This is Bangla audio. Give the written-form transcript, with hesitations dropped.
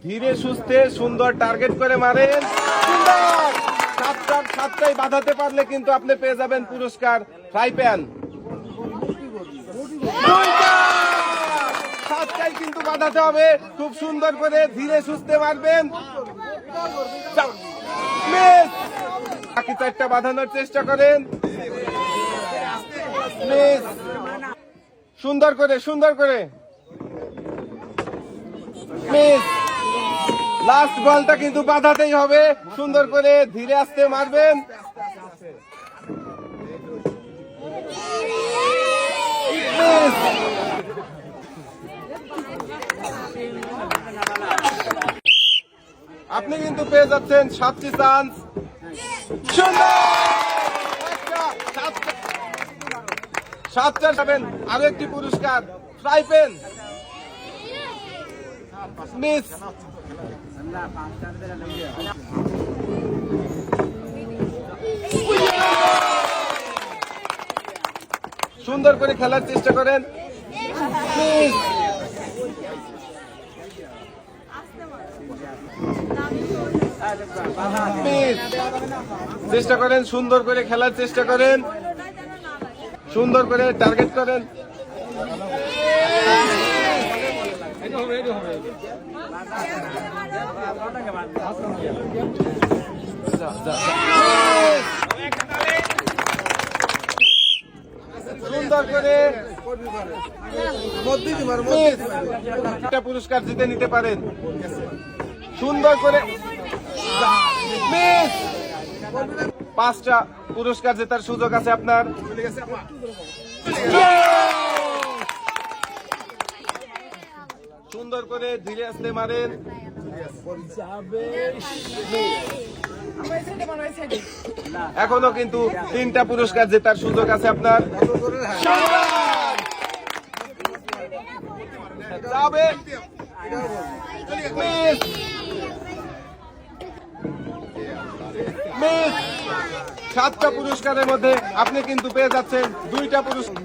ধীরে সুস্থে সুন্দর টার্গেট করে মারেন। সুন্দর, সাতটাই বাঁধাতে পারলে কিন্তু আপনি পেয়ে যাবেন পুরস্কার ফ্রাই প্যান। সাতটাই কিন্তু বাঁধাতে হবে, খুব সুন্দর করে ধীরে সুস্থে মারবেন। বাকি চারটা বাঁধানোর চেষ্টা করেন। সুন্দর করে লাস্ট বলটা কিন্তু বাঁধাতেই হবে, সুন্দর করে ধীরে আস্তে মারবেন। আপনি কিন্তু পেয়ে যাচ্ছেন 7টি চান্স। সাতটা পাবেন আরো একটি পুরস্কার ফ্রাই প্যান। মিস, সুন্দর করে খেলার চেষ্টা করেন। চেষ্টা করেন, সুন্দর করে খেলার চেষ্টা করেন, সুন্দর করে টার্গেট করেন। সুন্দর করে একটা পুরস্কার জিতে নিতে পারেন। সুন্দর করে 5টা পুরস্কার জেতার সুযোগ আছে আপনার। সুন্দর করে ধীরে আস্তে মারেন। এখনো কিন্তু 3টা পুরস্কার জেতার সুযোগ আছে আপনার। যাবে 7টা পুরস্কারের মধ্যে আপনি কিন্তু পেয়ে যাচ্ছেন 2টা পুরস্কার।